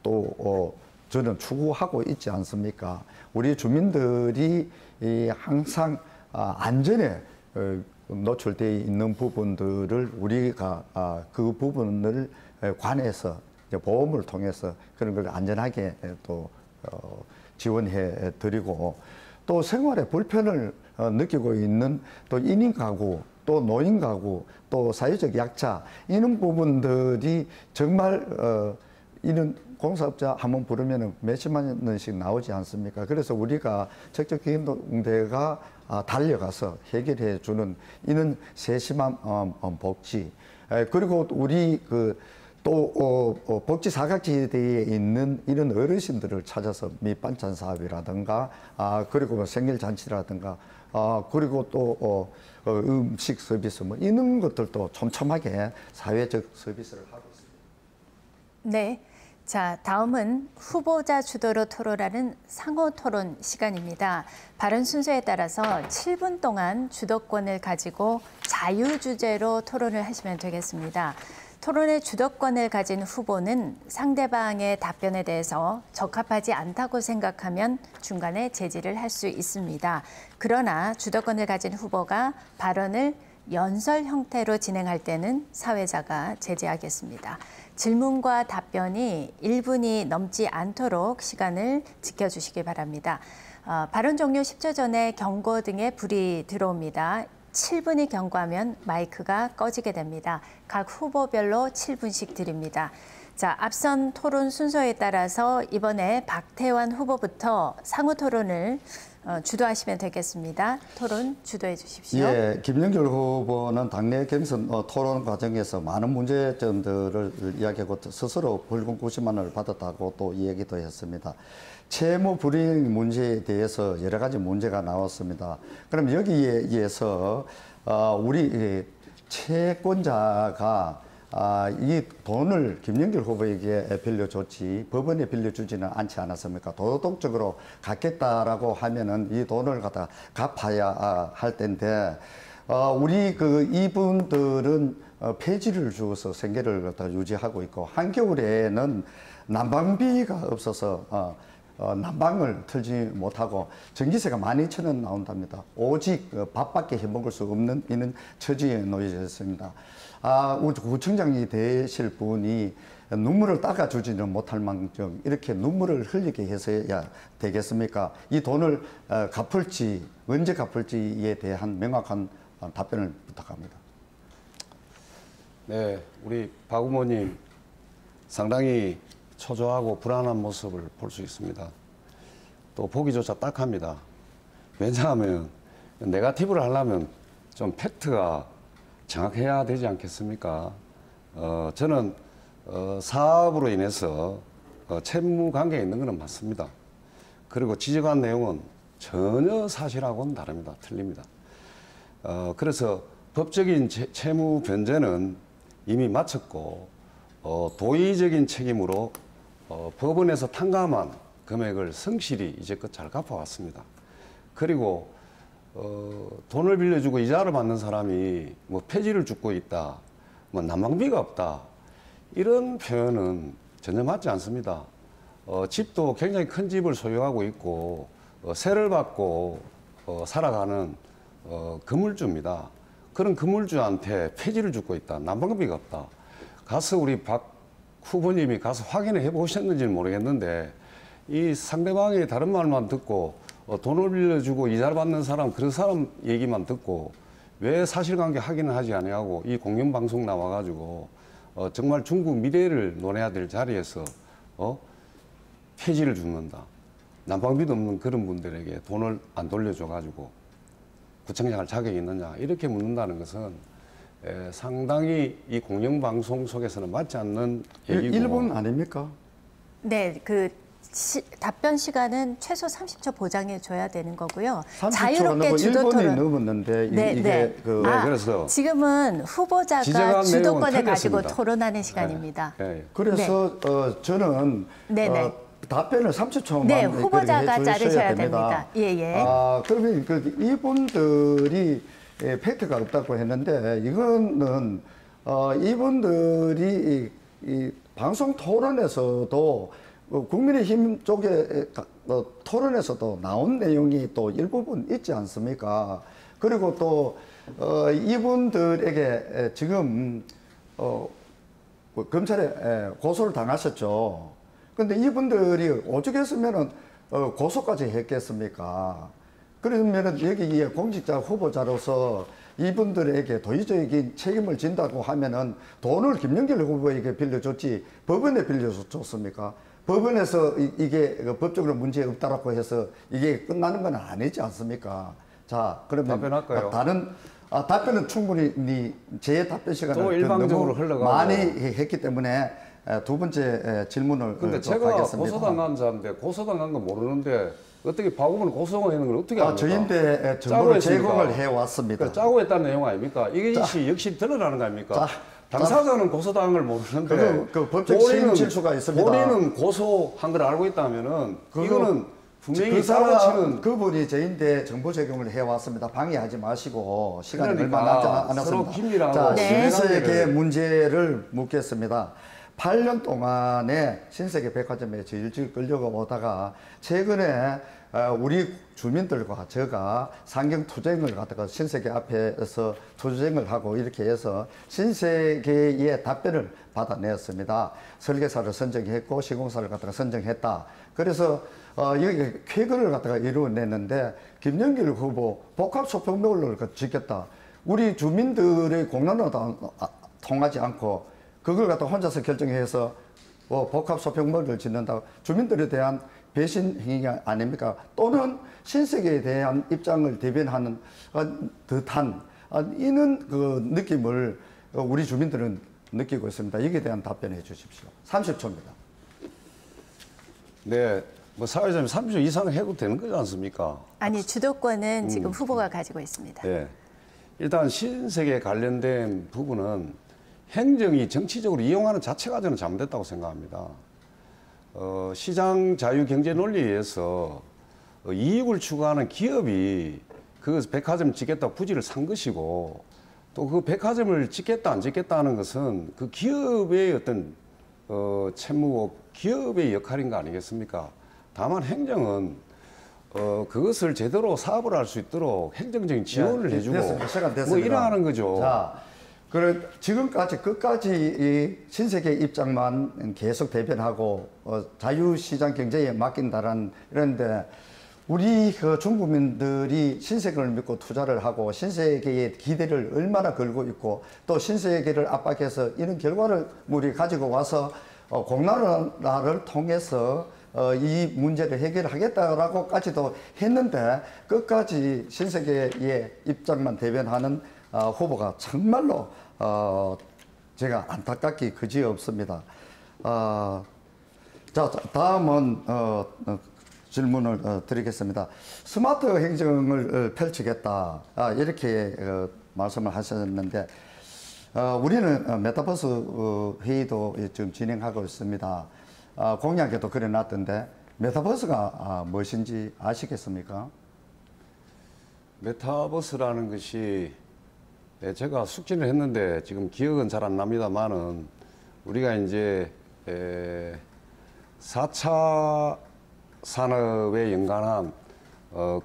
또 저는 추구하고 있지 않습니까? 우리 주민들이 항상 안전에 노출되어 있는 부분들을 우리가 그 부분을 관해서 보험을 통해서 그런 걸 안전하게 또 지원해 드리고 또 생활에 불편을 느끼고 있는 또 1인 가구 또 노인 가구 또 사회적 약자 이런 부분들이 정말 이런 공사업자 한번 부르면 몇십만 원씩 나오지 않습니까? 그래서 우리가 적적기능대가 달려가서 해결해 주는 이런 세심한 복지 그리고 우리 또 복지 사각지대에 있는 이런 어르신들을 찾아서 밑반찬 사업이라든가 그리고 뭐 생일 잔치라든가 그리고 또 음식 서비스 뭐 이런 것들도 촘촘하게 사회적 서비스를 하고 있습니다. 네. 자, 다음은 후보자 주도로 토론하는 상호 토론 시간입니다. 발언 순서에 따라서 7분 동안 주도권을 가지고 자유 주제로 토론을 하시면 되겠습니다. 토론의 주도권을 가진 후보는 상대방의 답변에 대해서 적합하지 않다고 생각하면 중간에 제지를 할 수 있습니다. 그러나 주도권을 가진 후보가 발언을 연설 형태로 진행할 때는 사회자가 제지하겠습니다. 질문과 답변이 1분이 넘지 않도록 시간을 지켜주시기 바랍니다. 발언 종료 10초 전에 경고 등의 불이 들어옵니다. 7분이 경과하면 마이크가 꺼지게 됩니다. 각 후보별로 7분씩 드립니다. 자, 앞선 토론 순서에 따라서 이번에 박태환 후보부터 상호 토론을 주도하시면 되겠습니다. 토론 주도해 주십시오. 예, 김영철 후보는 당내 경선 토론 과정에서 많은 문제점들을 이야기하고 스스로 벌금 90만 원을 받았다고 또 이야기도 했습니다. 채무 불이행 문제에 대해서 여러 가지 문제가 나왔습니다. 그럼 여기에 의해서 우리 채권자가 이 돈을 김영길 후보에게 빌려줬지 법원에 빌려주지는 않지 않았습니까? 도덕적으로 갚겠다라고 하면은 이 돈을 갖다 갚아야 할 텐데 우리 이분들은 폐지를 주어서 생계를 갖다 유지하고 있고 한겨울에는 난방비가 없어서 난방을 틀지 못하고 전기세가 12,000원 나온답니다. 오직 밥밖에 해먹을 수 없는 이런 처지에 놓여졌습니다. 구청장이 되실 분이 눈물을 닦아주지는 못할 망정 이렇게 눈물을 흘리게 해서야 되겠습니까? 이 돈을 갚을지 언제 갚을지에 대한 명확한 답변을 부탁합니다. 네, 우리 박 후보님 상당히 초조하고 불안한 모습을 볼 수 있습니다. 또 보기조차 딱합니다. 왜냐하면 네거티브를 하려면 좀 팩트가 정확해야 되지 않겠습니까? 저는 사업으로 인해서 채무 관계에 있는 것은 맞습니다. 그리고 지적한 내용은 전혀 사실하고는 다릅니다. 틀립니다. 그래서 법적인 채무 변제는 이미 마쳤고 도의적인 책임으로 법원에서 탕감한 금액을 성실히 이제껏 잘 갚아왔습니다. 그리고 돈을 빌려주고 이자를 받는 사람이 뭐 폐지를 줍고 있다, 뭐 난방비가 없다 이런 표현은 전혀 맞지 않습니다. 집도 굉장히 큰 집을 소유하고 있고 세를 받고 살아가는 건물주입니다. 그런 건물주한테 폐지를 줍고 있다, 난방비가 없다. 가서 우리 박 후보님이 가서 확인을 해보셨는지는 모르겠는데 이 상대방의 다른 말만 듣고 돈을 빌려주고 이자를 받는 사람 그런 사람 얘기만 듣고 왜 사실관계 확인을 하지 않냐고 이 공영방송 나와가지고 정말 중국 미래를 논해야 될 자리에서 폐지를 줍는다. 난방비도 없는 그런 분들에게 돈을 안 돌려줘가지고 구청장 할 자격이 있느냐 이렇게 묻는다는 것은 상당히 이 공영방송 속에서는 맞지 않는 얘기고. 1분 아닙니까? 네, 답변 시간은 최소 30초 보장해 줘야 되는 거고요. 30초가 자유롭게 넘고 주도 1분이 토론. 넘었는데 네, 이게 네. 그래서 지금은 후보자가 지적한 주도권을 내용은 가지고 틀렸습니다. 토론하는 시간입니다. 그래서 저는 네네. 답변을 30초만 네, 후보자가 자르셔야 됩니다. 예. 그러면 이분들이 팩트가 없다고 했는데 이거는 이분들이 이 방송 토론에서도 국민의힘 쪽에 토론에서도 나온 내용이 또 일부분 있지 않습니까? 그리고 또 이분들에게 지금 검찰에 고소를 당하셨죠. 근데 이분들이 오죽했으면은 고소까지 했겠습니까? 그러면은 여기에 공직자 후보자로서 이분들에게 도의적인 책임을 진다고 하면은 돈을 김영길 후보에게 빌려줬지 법원에 빌려줬습니까? 법원에서 이게 법적으로 문제 없다라고 해서 이게 끝나는 건 아니지 않습니까? 자, 그러면 답변할까요? 다른 답변은 충분히 제 답변 또 시간을 일방적으로 너무 흘러가고. 많이 했기 때문에 두 번째 질문을 근데 또 제가 하겠습니다. 고소당한 자인데 고소당한 거 모르는데 어떻게 박우분은 고소당하는 걸 어떻게 압니까? 저희인데 짜고 정보를 했습니까? 제공을 해왔습니다. 그러니까 짜고 했다는 내용 아닙니까? 이것이 역시 드러나는 거 아닙니까? 자, 당사자는 고소당한 걸 모르는데 그 법적 책임질 수가 있습니다. 본인은 고소한 걸 알고 있다면은 이거는 분명히 그 사람 짜고치는 그분이 저희인데 정보 제공을 해왔습니다. 방해하지 마시고 시간이 그러니까 얼마 남지 서로 않았습니다. 긴밀하고 자, 네. 신세계 문제를 묻겠습니다. 8년 동안에 신세계 백화점에 질질 끌려오다가 최근에 우리 주민들과 제가 상경 투쟁을 갖다가 신세계 앞에서 투쟁을 하고 이렇게 해서 신세계의 답변을 받아냈습니다. 설계사를 선정했고 시공사를 갖다가 선정했다. 그래서 여기 쾌거를 갖다가 이루어냈는데 김영길 후보 복합 쇼핑몰을 짓겠다. 우리 주민들의 공론을 통하지 않고 그걸 갖다 혼자서 결정해서 복합 쇼핑몰을 짓는다. 주민들에 대한 배신 행위 아닙니까? 또는 신세계에 대한 입장을 대변하는 듯한 이런 그 느낌을 우리 주민들은 느끼고 있습니다. 여기에 대한 답변해 주십시오. 30초입니다. 네, 뭐 사회자님 30초 이상 해도 되는 거지 않습니까? 아니, 주도권은 지금 후보가 가지고 있습니다. 네. 일단 신세계 관련된 부분은 행정이 정치적으로 이용하는 자체가 저는 잘못됐다고 생각합니다. 시장 자유 경제 논리에 의해서 이익을 추구하는 기업이 그 백화점 짓겠다고 부지를 산 것이고 또 그 백화점을 짓겠다 안 짓겠다 하는 것은 그 기업의 어떤 채무고 기업의 역할인 거 아니겠습니까? 다만 행정은 그것을 제대로 사업을 할 수 있도록 행정적인 지원을 해주고 됐습니다. 시간 됐습니다. 뭐 일하는 거죠. 자, 지금까지 끝까지 이 신세계 입장만 계속 대변하고 자유시장 경제에 맡긴다라는 이런데 우리 그 중국민들이 신세계를 믿고 투자를 하고 신세계의 기대를 얼마나 걸고 있고 또 신세계를 압박해서 이런 결과를 우리 가지고 와서 공론화를 통해서 이 문제를 해결하겠다라고까지도 했는데 끝까지 신세계의 입장만 대변하는 후보가 정말로 제가 안타깝기 그지없습니다. 자, 다음은 질문을 드리겠습니다. 스마트 행정을 펼치겠다 이렇게 말씀을 하셨는데 우리는 메타버스 회의도 지금 진행하고 있습니다. 공약에도 그려놨던데 메타버스가 무엇인지 아시겠습니까? 메타버스라는 것이 제가 숙지를 했는데 지금 기억은 잘 안 납니다만은 우리가 이제 4차 산업에 연관한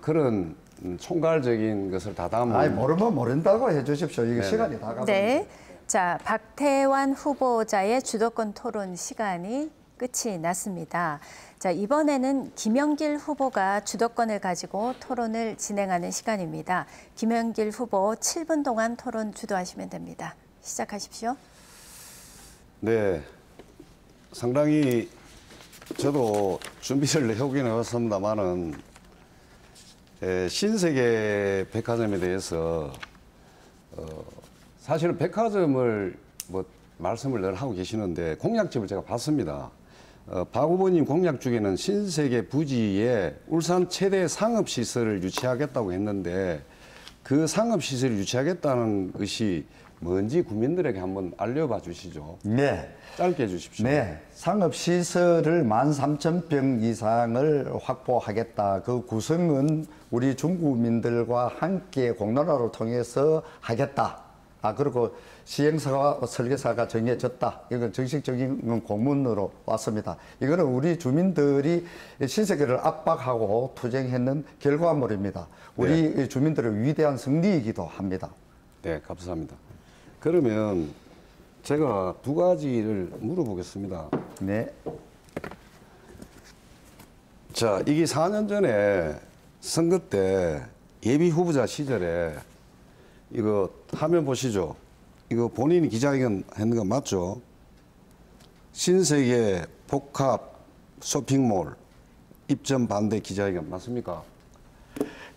그런 총괄적인 것을 다 담은. 아니 모르면 모른다고 해주십시오. 이게 네네. 시간이 다 가버립니다. 네. 자, 박태환 후보자의 주도권 토론 시간이 끝이 났습니다. 자, 이번에는 김영길 후보가 주도권을 가지고 토론을 진행하는 시간입니다. 김영길 후보 7분 동안 토론 주도하시면 됩니다. 시작하십시오. 네, 상당히 저도 준비를 해오긴 해왔습니다만은 신세계 백화점에 대해서 사실은 백화점을 뭐 말씀을 늘 하고 계시는데 공약집을 제가 봤습니다. 박 후보님 공약 중에는 신세계 부지에 울산 최대 상업시설을 유치하겠다고 했는데 그 상업시설을 유치하겠다는 것이 뭔지 국민들에게 한번 알려봐 주시죠. 네. 짧게 해주십시오. 네. 상업시설을 13,000평 이상을 확보하겠다. 그 구성은 우리 중구민들과 함께 공론화를 통해서 하겠다. 그리고 시행사와 설계사가 정해졌다. 이건 정식적인 공문으로 왔습니다. 이거는 우리 주민들이 신세계를 압박하고 투쟁했는 결과물입니다. 우리 네. 주민들의 위대한 승리이기도 합니다. 네, 감사합니다. 그러면 제가 두 가지를 물어보겠습니다. 네. 자, 이게 4년 전에 선거 때 예비 후보자 시절에 이거 화면 보시죠. 이거 본인이 기자회견 했는 거 맞죠? 신세계 복합 쇼핑몰 입점 반대 기자회견 맞습니까?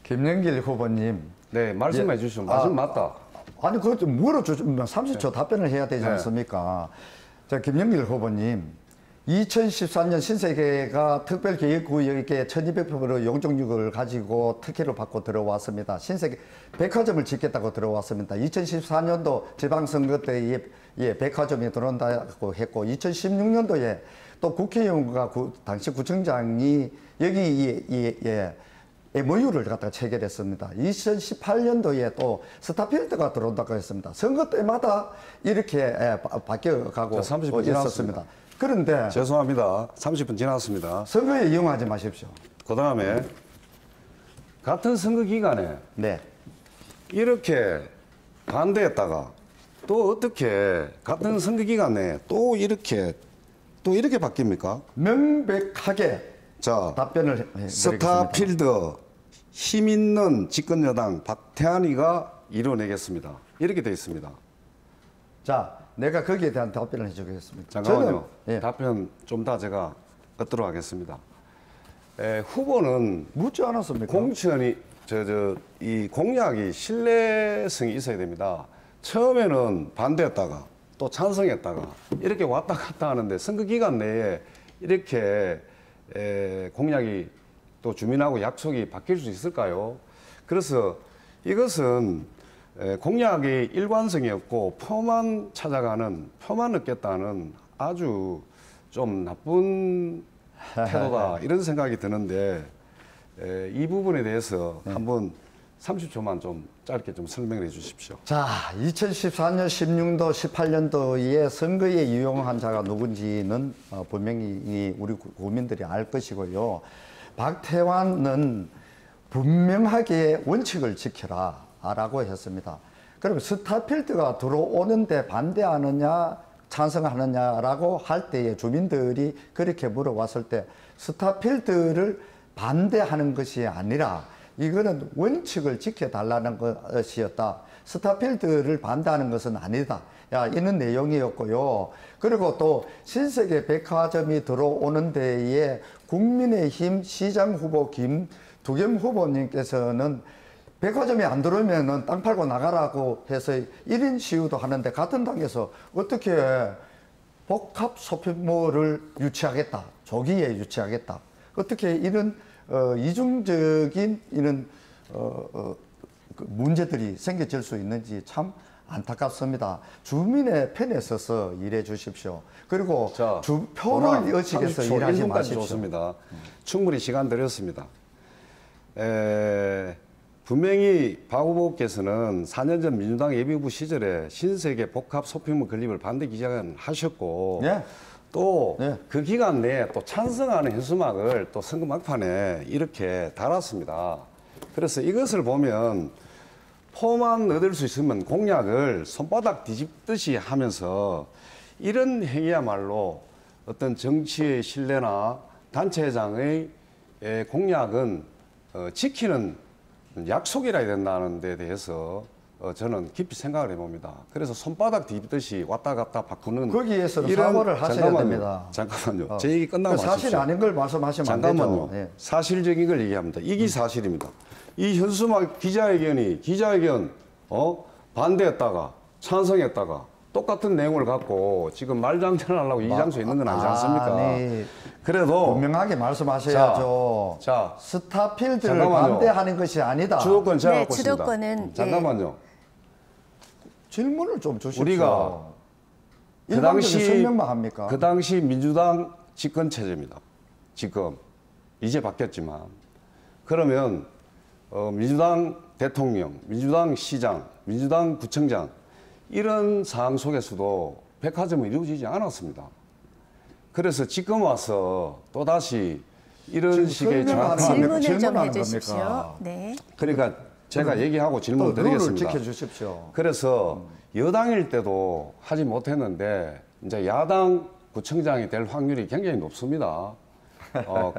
김영길 후보님, 네, 말씀해 주시죠. 말씀 맞다. 아니, 그거 좀 물어주면 30초 답변을 해야 되지 네. 않습니까? 자, 김영길 후보님. 2014년 신세계가 특별기획구역에 1200평으로 용적률을 가지고 특혜를 받고 들어왔습니다. 신세계 백화점을 짓겠다고 들어왔습니다. 2014년도 지방선거 때에 백화점이 들어온다고 했고 2016년도에 또 국회의원과 당시 구청장이 여기 MOU를 갖다가 체결했습니다. 2018년도에 또 스타필드가 들어온다고 했습니다. 선거 때마다 이렇게 바뀌어가고 30분 있었습니다. 그런데 죄송합니다. 30분 지났습니다. 선거에 이용하지 마십시오. 그 다음에 같은 선거 기간에 네. 이렇게 반대했다가 또 어떻게 같은 선거 기간에 또 이렇게 바뀝니까? 명백하게 자, 답변을 해드리겠습니다. 스타필드 힘 있는 집권여당 박태환이가 이뤄내겠습니다. 이렇게 되어 있습니다. 자, 내가 거기에 대한 답변을 해주겠습니다. 잠깐만요. 저는, 답변 좀 더 제가 얻도록 하겠습니다. 후보는 묻지 않았습니까? 공천이 이 공약이 신뢰성이 있어야 됩니다. 처음에는 반대했다가 또 찬성했다가 이렇게 왔다 갔다 하는데 선거 기간 내에 이렇게 공약이 또 주민하고 약속이 바뀔 수 있을까요? 그래서 이것은 공약의 일관성이 없고 표만 찾아가는, 표만 넣겠다는 아주 좀 나쁜 태도다 이런 생각이 드는데 이 부분에 대해서 한번 30초만 좀 짧게 좀 설명을 해 주십시오. 자, 2014년, 16도, 18년도에 선거에 이용한 자가 누군지는 분명히 우리 국민들이 알 것이고요. 박태환은 분명하게 원칙을 지켜라 라고 했습니다. 그럼 스타필드가 들어오는데 반대하느냐 찬성하느냐라고 할 때에 주민들이 그렇게 물어봤을 때 스타필드를 반대하는 것이 아니라 이거는 원칙을 지켜달라는 것이었다. 스타필드를 반대하는 것은 아니다. 이런 내용이었고요. 그리고 또 신세계 백화점이 들어오는 데에 국민의힘 시장 후보 김두겸 후보님께서는 백화점이 안 들어오면 땅 팔고 나가라고 해서 1인 시위도 하는데 같은 당에서 어떻게 복합 쇼핑몰을 유치하겠다. 조기에 유치하겠다. 어떻게 이런 이중적인 이런 문제들이 생겨질 수 있는지 참 안타깝습니다. 주민의 편에 서서 일해 주십시오. 그리고 자, 표를 의식해서 일하지 1분까지 마십시오. 좋습니다. 충분히 시간 드렸습니다. 분명히 박 후보께서는 4년 전 민주당 예비후보 시절에 신세계 복합 쇼핑몰 건립을 반대 기자회견 하셨고 예. 또 네. 그 기간 내에 또 찬성하는 현수막을 또 선거 막판에 이렇게 달았습니다. 그래서 이것을 보면 표만 얻을 수 있으면 공약을 손바닥 뒤집듯이 하면서 이런 행위야말로 어떤 정치의 신뢰나 단체장의 공약은 지키는 약속이라 해야 된다는 데 대해서 저는 깊이 생각을 해봅니다. 그래서 손바닥 뒤집듯이 왔다 갔다 바꾸는 거기에서는 사과를 하셔야 됩니다. 잠깐만요. 제 얘기 끝나고 사실 마십시오. 아닌 걸 말씀하시면 잠깐만요. 안 되죠. 예. 사실적인 걸 얘기합니다. 이게 사실입니다. 이 현수막 기자회견 반대했다가 찬성했다가 똑같은 내용을 갖고 지금 말장난을 하려고 이 장소에 있는 건 아니지 않습니까? 네. 그래도 분명하게 말씀하셔야죠. 자, 스타필드를 잠깐만요. 반대하는 것이 아니다. 주도권 제가 네, 갖고 있습니다. 주도권은, 잠깐만요. 질문을 좀 주십시오. 우리가 그 일반적인 당시 설명만 합니까? 그 당시 민주당 집권 체제입니다. 지금 이제 바뀌었지만 그러면 민주당 대통령, 민주당 시장, 민주당 구청장 이런 상황 속에서도 백화점은 이루어지지 않았습니다. 그래서 지금 와서 또 다시 이런 식의 정확한 질문을 좀 질문하는 해주십시오. 겁니까? 네. 그러니까 제가 얘기하고 질문을 또 룰을 드리겠습니다. 지켜주십시오. 그래서 여당일 때도 하지 못했는데 이제 야당 구청장이 될 확률이 굉장히 높습니다.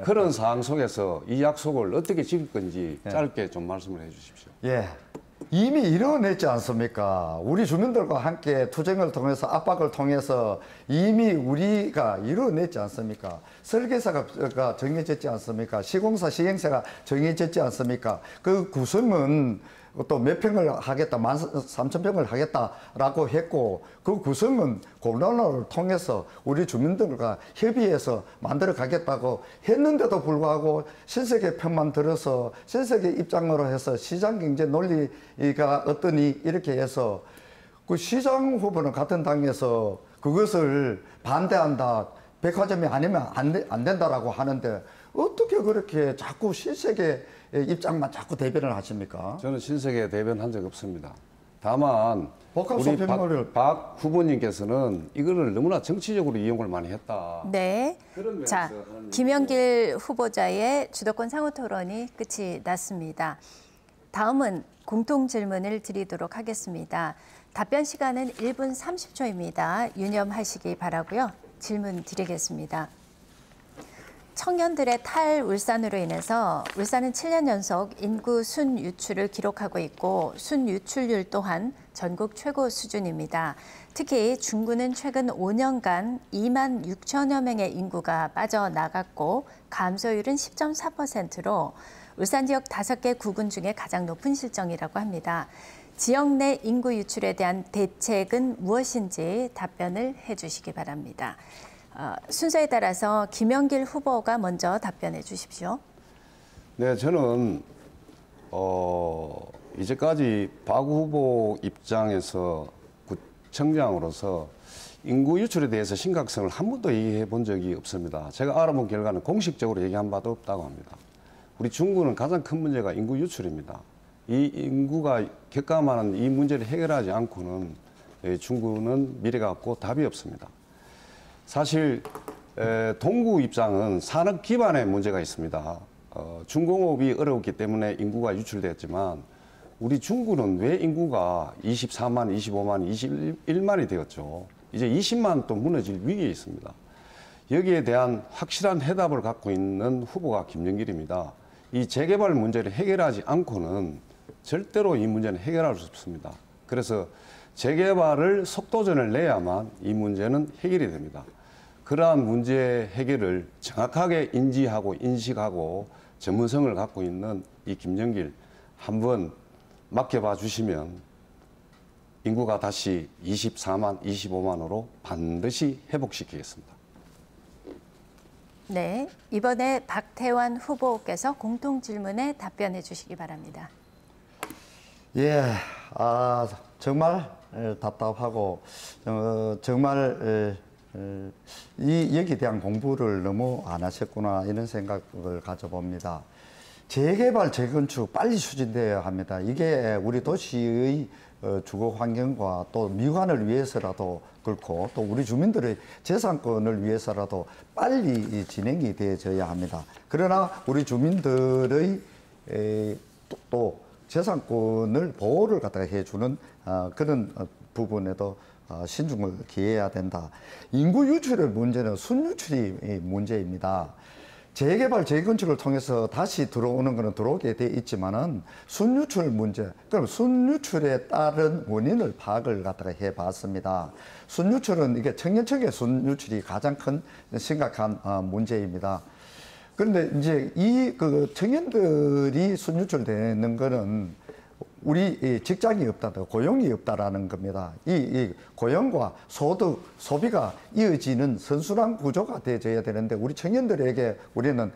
그런 상황 속에서 이 약속을 어떻게 지킬 건지 짧게 좀 말씀을 해 주십시오. 예. 이미 이뤄냈지 않습니까? 우리 주민들과 함께 투쟁을 통해서 압박을 통해서 이미 우리가 이뤄냈지 않습니까? 설계사가 정해졌지 않습니까? 시공사 시행사가 정해졌지 않습니까? 그 구성은 또 몇 평을 하겠다, 13,000평을 하겠다라고 했고, 그 구성은 고론화를 통해서 우리 주민들과 협의해서 만들어 가겠다고 했는데도 불구하고 신세계 편만 들어서 신세계 입장으로 해서 시장 경제 논리가 어떠니 이렇게 해서 그 시장 후보는 같은 당에서 그것을 반대한다, 백화점이 아니면 안 된다라고 하는데 어떻게 그렇게 자꾸 신세계 입장만 자꾸 대변을 하십니까? 저는 신세계 대변한 적 없습니다. 다만 복합 우리 쇼핑몰을 박 후보님께서는 이거를 너무나 정치적으로 이용을 많이 했다. 네. 그런 자, 면에서 하는 김영길 후보자의 주도권 상호 토론이 끝이 났습니다. 다음은 공통 질문을 드리도록 하겠습니다. 답변 시간은 1분 30초입니다. 유념하시기 바라고요. 질문 드리겠습니다. 청년들의 탈울산으로 인해서 울산은 7년 연속 인구 순유출을 기록하고 있고 순유출률 또한 전국 최고 수준입니다. 특히 중구는 최근 5년간 2만 6천여 명의 인구가 빠져나갔고 감소율은 10.4%로 울산 지역 5개 구군 중에 가장 높은 실정이라고 합니다. 지역 내 인구 유출에 대한 대책은 무엇인지 답변을 해주시기 바랍니다. 순서에 따라서 김영길 후보가 먼저 답변해 주십시오. 네, 저는 이제까지 박 후보 입장에서 구청장으로서 인구 유출에 대해서 심각성을 한 번도 얘기해 본 적이 없습니다. 제가 알아본 결과는 공식적으로 얘기한 바도 없다고 합니다. 우리 중구는 가장 큰 문제가 인구 유출입니다. 이 인구가 격감하는 이 문제를 해결하지 않고는 중구는 미래가 없고 답이 없습니다. 사실 동구 입장은 산업 기반에 문제가 있습니다. 중공업이 어려웠기 때문에 인구가 유출되었지만 우리 중구는 왜 인구가 24만, 25만, 21만이 되었죠. 이제 20만 또 무너질 위기에 있습니다. 여기에 대한 확실한 해답을 갖고 있는 후보가 김영길입니다. 이 재개발 문제를 해결하지 않고는 절대로 이 문제는 해결할 수 없습니다. 그래서 재개발을 속도전을 내야만 이 문제는 해결이 됩니다. 그러한 문제 해결을 정확하게 인지하고 인식하고 전문성을 갖고 있는 이 김영길 한번 맡겨봐 주시면 인구가 다시 24만, 25만으로 반드시 회복시키겠습니다. 네, 이번에 박태환 후보께서 공통 질문에 답변해 주시기 바랍니다. 예, 정말 답답하고 정말 여기에 대한 공부를 너무 안 하셨구나 이런 생각을 가져봅니다. 재개발, 재건축 빨리 추진되어야 합니다. 이게 우리 도시의 주거 환경과 또 미관을 위해서라도 그렇고 또 우리 주민들의 재산권을 위해서라도 빨리 진행이 되어져야 합니다. 그러나 우리 주민들의 또 재산권을 보호를 갖다가 해주는 그런 부분에도 신중을 기해야 된다. 인구 유출의 문제는 순유출이 문제입니다. 재개발, 재건축을 통해서 다시 들어오는 것은 들어오게 돼 있지만은 순유출 문제, 그럼 순유출에 따른 원인을 파악을 갖다가 해봤습니다. 순유출은 이게 청년층의 순유출이 가장 큰 심각한 문제입니다. 그런데 이제 그 청년들이 순유출되는 거는 우리 직장이 없다, 고용이 없다라는 겁니다. 이 고용과 소득, 소비가 이어지는 선순환 구조가 되어져야 되는데 우리 청년들에게 우리는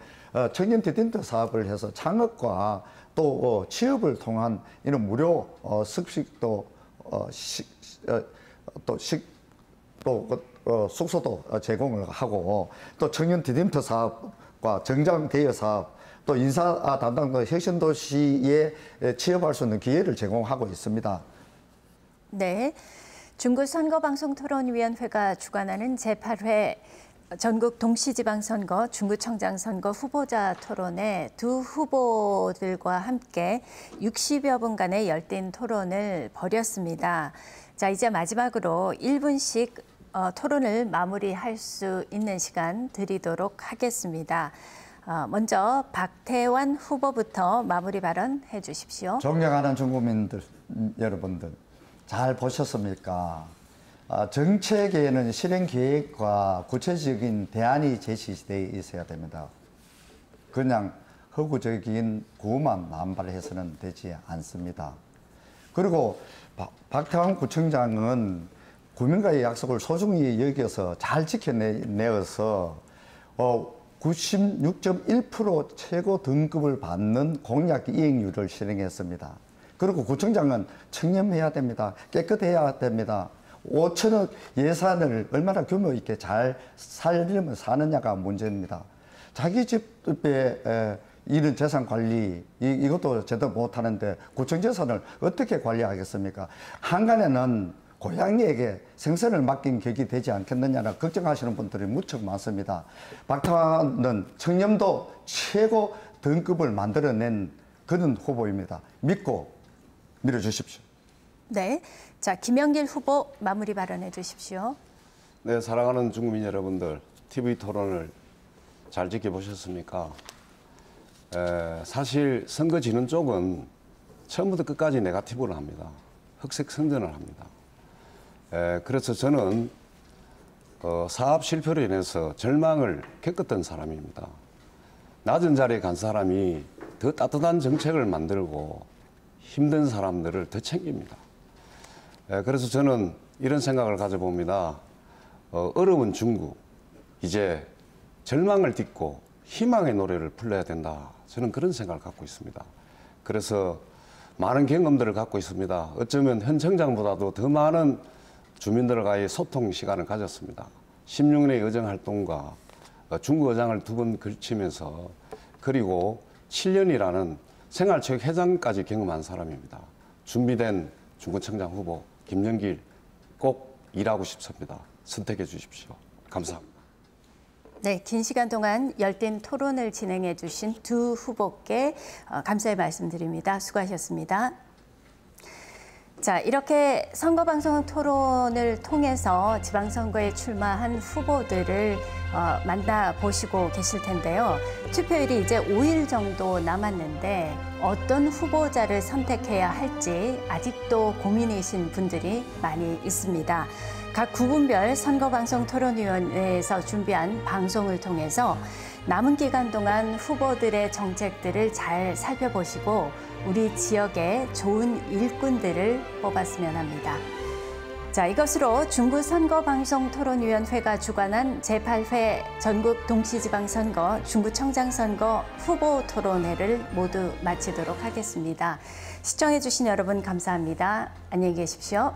청년 디딘트 사업을 해서 창업과 또 취업을 통한 이런 무료 숙식도 숙소도 제공을 하고 또 청년 디딘트 사업과 정장 대여 사업 또 인사 담당 혁신도시에 취업할 수 있는 기회를 제공하고 있습니다. 네, 중구 선거방송토론위원회가 주관하는 제8회 전국 동시지방선거, 중구청장 선거 후보자 토론에 두 후보들과 함께 60여 분간의 열띤 토론을 벌였습니다. 자, 이제 마지막으로 1분씩 토론을 마무리할 수 있는 시간 드리도록 하겠습니다. 먼저 박태환 후보부터 마무리 발언 해주십시오. 존경하는 중국민들 여러분들 잘 보셨습니까? 정책에는 실행 계획과 구체적인 대안이 제시되어 있어야 됩니다. 그냥 허구적인 구호만 남발해서는 되지 않습니다. 그리고 박태환 구청장은 국민과의 약속을 소중히 여겨서 잘 지켜내어서 96.1% 최고 등급을 받는 공약 이행률을 실행했습니다. 그리고 구청장은 청렴해야 됩니다. 깨끗해야 됩니다. 5천억 예산을 얼마나 규모 있게 잘 살려면 사느냐가 문제입니다. 자기 집에 이런 재산 관리 이것도 제대로 못하는데 구청 재산을 어떻게 관리하겠습니까? 한간에는 고양이에게 생선을 맡긴 격이 되지 않겠느냐라 걱정하시는 분들이 무척 많습니다. 박태환은 청렴도 최고 등급을 만들어낸 그런 후보입니다. 믿고 밀어주십시오. 네, 자 김영길 후보 마무리 발언해 주십시오. 네, 사랑하는 중국민 여러분들, TV 토론을 잘 지켜보셨습니까? 사실 선거 지는 쪽은 처음부터 끝까지 네거티브를 합니다. 흑색 선전을 합니다. 그래서 저는 사업 실패로 인해서 절망을 겪었던 사람입니다. 낮은 자리에 간 사람이 더 따뜻한 정책을 만들고 힘든 사람들을 더 챙깁니다. 그래서 저는 이런 생각을 가져봅니다. 어려운 중국, 이제 절망을 딛고 희망의 노래를 불러야 된다. 저는 그런 생각을 갖고 있습니다. 그래서 많은 경험들을 갖고 있습니다. 어쩌면 현 청장보다도 더 많은 주민들과의 소통 시간을 가졌습니다. 16년의 의정 활동과 중국 의장을 2번 걸치면서 그리고 7년이라는 생활체육 회장까지 경험한 사람입니다. 준비된 중구청장 후보 김영길 꼭 일하고 싶습니다. 선택해 주십시오. 감사합니다. 네, 긴 시간 동안 열띤 토론을 진행해 주신 두 후보께 감사의 말씀드립니다. 수고하셨습니다. 자, 이렇게 선거방송 토론을 통해서 지방선거에 출마한 후보들을 만나보시고 계실 텐데요. 투표일이 이제 5일 정도 남았는데 어떤 후보자를 선택해야 할지 아직도 고민이신 분들이 많이 있습니다. 각 구분별 선거방송토론위원회에서 준비한 방송을 통해서 남은 기간 동안 후보들의 정책들을 잘 살펴보시고 우리 지역의 좋은 일꾼들을 뽑았으면 합니다. 자, 이것으로 중구선거방송토론위원회가 주관한 제8회 전국 동시지방선거 중구청장선거 후보 토론회를 모두 마치도록 하겠습니다. 시청해주신 여러분 감사합니다. 안녕히 계십시오.